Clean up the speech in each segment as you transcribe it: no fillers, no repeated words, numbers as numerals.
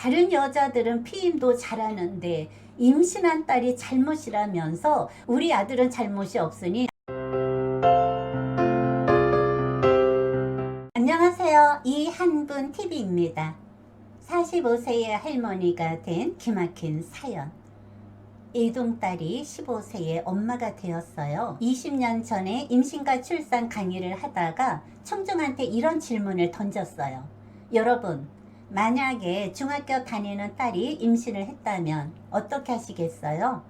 다른 여자들은 피임도 잘하는데 임신한 딸이 잘못이라면서 우리 아들은 잘못이 없으니. 안녕하세요. 이한분 TV입니다. 45세의 할머니가 된 기막힌 사연. 이동딸이 15세에 엄마가 되었어요. 20년 전에 임신과 출산 강의를 하다가 청중한테 이런 질문을 던졌어요. 여러분, 만약에 중학교 다니는 딸이 임신을 했다면 어떻게 하시겠어요?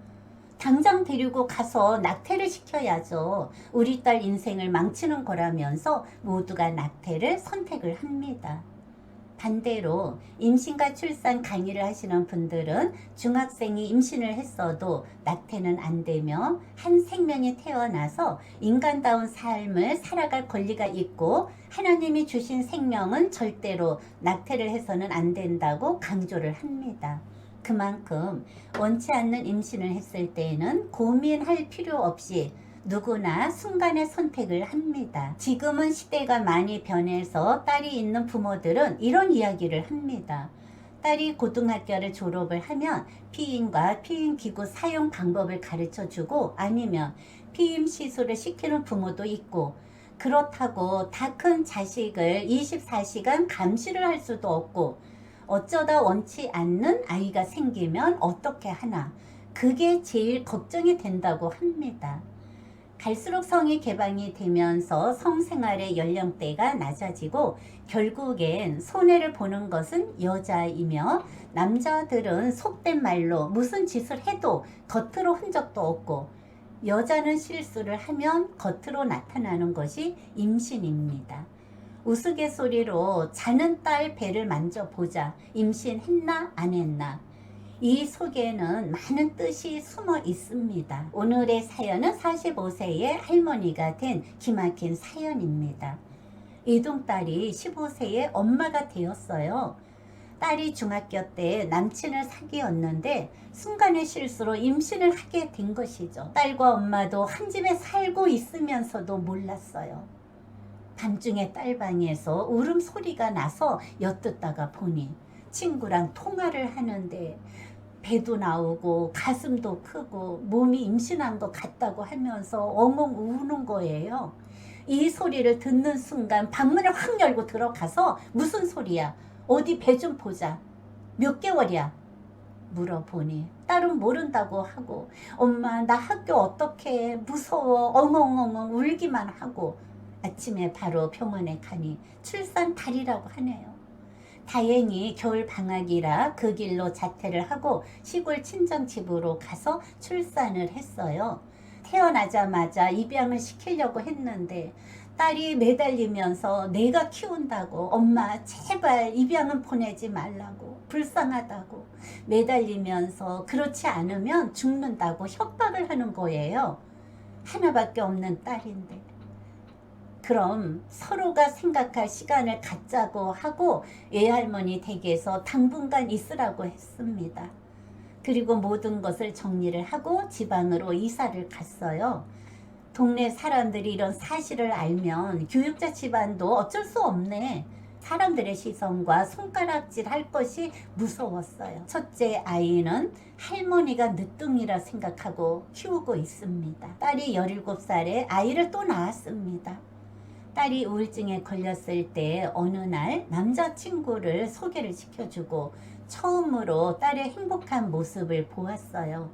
당장 데리고 가서 낙태를 시켜야죠. 우리 딸 인생을 망치는 거라면서 모두가 낙태를 선택을 합니다. 반대로 임신과 출산 강의를 하시는 분들은 중학생이 임신을 했어도 낙태는 안 되며 한 생명이 태어나서 인간다운 삶을 살아갈 권리가 있고 하나님이 주신 생명은 절대로 낙태를 해서는 안 된다고 강조를 합니다. 그만큼 원치 않는 임신을 했을 때에는 고민할 필요 없이 누구나 순간의 선택을 합니다. 지금은 시대가 많이 변해서 딸이 있는 부모들은 이런 이야기를 합니다. 딸이 고등학교를 졸업을 하면 피임과 피임기구 사용 방법을 가르쳐주고 아니면 피임 시술을 시키는 부모도 있고, 그렇다고 다 큰 자식을 24시간 감시를 할 수도 없고, 어쩌다 원치 않는 아이가 생기면 어떻게 하나, 그게 제일 걱정이 된다고 합니다. 갈수록 성이 개방이 되면서 성생활의 연령대가 낮아지고 결국엔 손해를 보는 것은 여자이며, 남자들은 속된 말로 무슨 짓을 해도 겉으로 흔적도 없고, 여자는 실수를 하면 겉으로 나타나는 것이 임신입니다. 우스갯소리로 자는 딸 배를 만져보자. 임신했나 안 했나. 이 속에는 많은 뜻이 숨어 있습니다. 오늘의 사연은 45세의 할머니가 된 기막힌 사연입니다. 이동딸이 15세에 엄마가 되었어요. 딸이 중학교 때 남친을 사귀었는데 순간의 실수로 임신을 하게 된 것이죠. 딸과 엄마도 한 집에 살고 있으면서도 몰랐어요. 밤중에 딸방에서 울음소리가 나서 엿듣다가 보니 친구랑 통화를 하는데 배도 나오고 가슴도 크고 몸이 임신한 것 같다고 하면서 엉엉 우는 거예요. 이 소리를 듣는 순간 방문을 확 열고 들어가서 무슨 소리야? 어디 배 좀 보자. 몇 개월이야? 물어보니 딸은 모른다고 하고, 엄마 나 학교 어떡해, 무서워, 엉엉엉엉 울기만 하고, 아침에 바로 병원에 가니 출산 달이라고 하네요. 다행히 겨울 방학이라 그 길로 자퇴를 하고 시골 친정집으로 가서 출산을 했어요. 태어나자마자 입양을 시키려고 했는데 딸이 매달리면서 내가 키운다고, 엄마 제발 입양은 보내지 말라고, 불쌍하다고 매달리면서 그렇지 않으면 죽는다고 협박을 하는 거예요. 하나밖에 없는 딸인데. 그럼 서로가 생각할 시간을 갖자고 하고 외할머니 댁에서 당분간 있으라고 했습니다. 그리고 모든 것을 정리를 하고 지방으로 이사를 갔어요. 동네 사람들이 이런 사실을 알면 교육자 집안도 어쩔 수 없네. 사람들의 시선과 손가락질 할 것이 무서웠어요. 첫째 아이는 할머니가 늦둥이라 생각하고 키우고 있습니다. 딸이 17살에 아이를 또 낳았습니다. 딸이 우울증에 걸렸을 때 어느 날 남자친구를 소개를 시켜주고 처음으로 딸의 행복한 모습을 보았어요.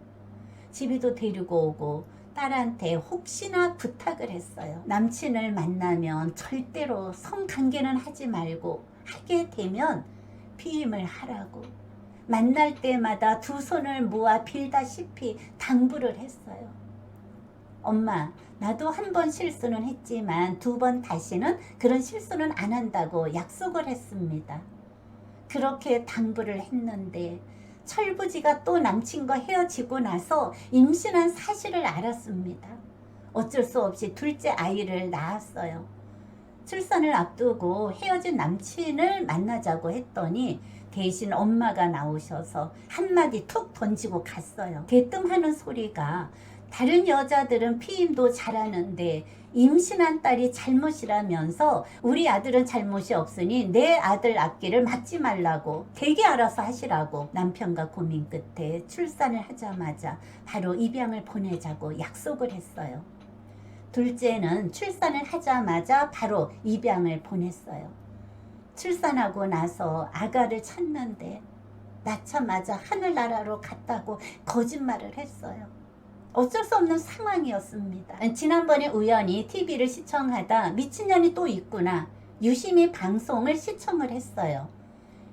집에도 데리고 오고 딸한테 혹시나 부탁을 했어요. 남친을 만나면 절대로 성관계는 하지 말고, 하게 되면 피임을 하라고. 만날 때마다 두 손을 모아 빌다시피 당부를 했어요. 엄마, 나도 한 번 실수는 했지만 두 번 다시는 그런 실수는 안 한다고 약속을 했습니다. 그렇게 당부를 했는데 철부지가 또 남친과 헤어지고 나서 임신한 사실을 알았습니다. 어쩔 수 없이 둘째 아이를 낳았어요. 출산을 앞두고 헤어진 남친을 만나자고 했더니 대신 엄마가 나오셔서 한마디 툭 던지고 갔어요. 대뜸 하는 소리가, 다른 여자들은 피임도 잘하는데 임신한 딸이 잘못이라면서 우리 아들은 잘못이 없으니 내 아들 앞길을 막지 말라고 되게 알아서 하시라고 남편과 고민 끝에 출산을 하자마자 바로 입양을 보내자고 약속을 했어요. 둘째는 출산을 하자마자 바로 입양을 보냈어요. 출산하고 나서 아가를 찾는데 낳자마자 하늘나라로 갔다고 거짓말을 했어요. 어쩔 수 없는 상황이었습니다. 지난번에 우연히 TV를 시청하다 미친년이 또 있구나 유심히 방송을 시청을 했어요.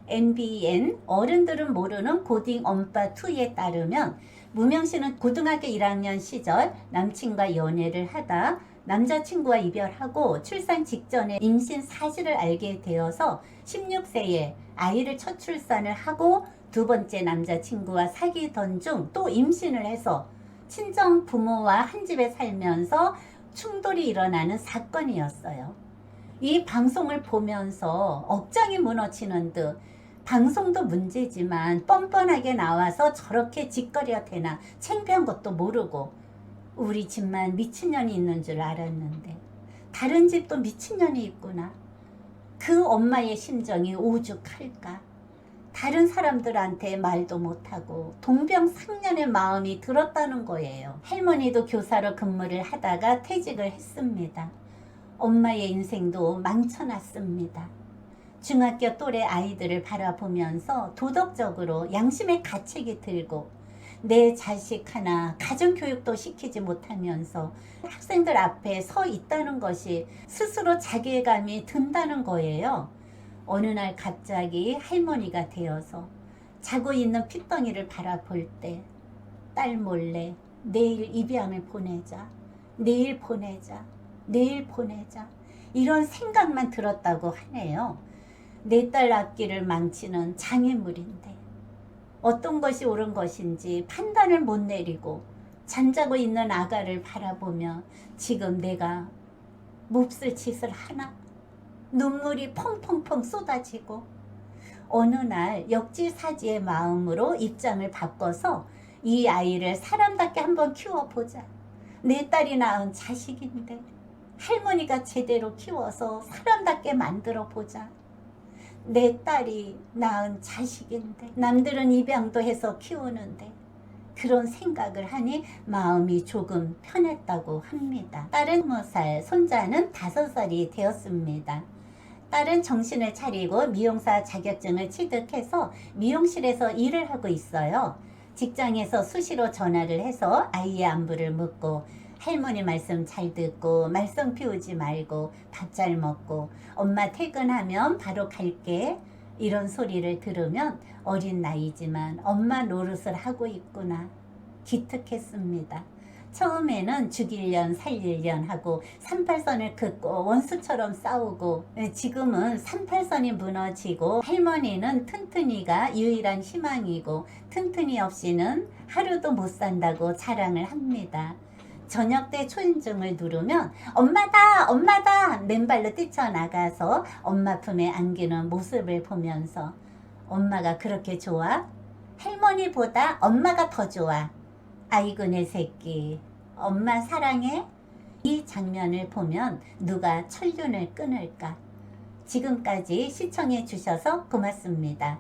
MBN 어른들은 모르는 고딩 엄빠2에 따르면 무명씨는 고등학교 1학년 시절 남친과 연애를 하다 남자친구와 이별하고 출산 직전에 임신 사실을 알게 되어서 16세에 아이를 첫 출산을 하고 두 번째 남자친구와 사귀던 중 또 임신을 해서 친정 부모와 한 집에 살면서 충돌이 일어나는 사건이었어요. 이 방송을 보면서 억장이 무너지는 듯 방송도 문제지만 뻔뻔하게 나와서 저렇게 짓거려 대나 창피한 것도 모르고 우리 집만 미친년이 있는 줄 알았는데 다른 집도 미친년이 있구나. 그 엄마의 심정이 오죽할까. 다른 사람들한테 말도 못하고 동병상련의 마음이 들었다는 거예요. 할머니도 교사로 근무를 하다가 퇴직을 했습니다. 엄마의 인생도 망쳐놨습니다. 중학교 또래 아이들을 바라보면서 도덕적으로 양심의 가책이 들고 내 자식 하나 가정교육도 시키지 못하면서 학생들 앞에 서 있다는 것이 스스로 자괴감이 든다는 거예요. 어느 날 갑자기 할머니가 되어서 자고 있는 핏덩이를 바라볼 때 딸 몰래 내일 입양을 보내자, 내일 보내자, 내일 보내자 이런 생각만 들었다고 하네요. 내 딸 앞길을 망치는 장애물인데 어떤 것이 옳은 것인지 판단을 못 내리고 잠자고 있는 아가를 바라보며 지금 내가 몹쓸 짓을 하나? 눈물이 펑펑펑 쏟아지고 어느 날 역지사지의 마음으로 입장을 바꿔서 이 아이를 사람답게 한번 키워보자. 내 딸이 낳은 자식인데 할머니가 제대로 키워서 사람답게 만들어보자. 내 딸이 낳은 자식인데 남들은 입양도 해서 키우는데 그런 생각을 하니 마음이 조금 편했다고 합니다. 딸은 20살, 손자는 5살이 되었습니다. 딸은 정신을 차리고 미용사 자격증을 취득해서 미용실에서 일을 하고 있어요. 직장에서 수시로 전화를 해서 아이의 안부를 묻고 할머니 말씀 잘 듣고 말썽 피우지 말고 밥 잘 먹고 엄마 퇴근하면 바로 갈게 이런 소리를 들으면 어린 나이지만 엄마 노릇을 하고 있구나 기특했습니다. 처음에는 죽일년 살릴년 하고 38선을 긋고 원수처럼 싸우고 지금은 38선이 무너지고 할머니는 튼튼이가 유일한 희망이고 튼튼이 없이는 하루도 못 산다고 자랑을 합니다. 저녁 때 초인종을 누르면 엄마다 엄마다 맨발로 뛰쳐나가서 엄마 품에 안기는 모습을 보면서 엄마가 그렇게 좋아? 할머니보다 엄마가 더 좋아. 아이고 내 새끼 엄마 사랑해? 이 장면을 보면 누가 천륜을 끊을까? 지금까지 시청해 주셔서 고맙습니다.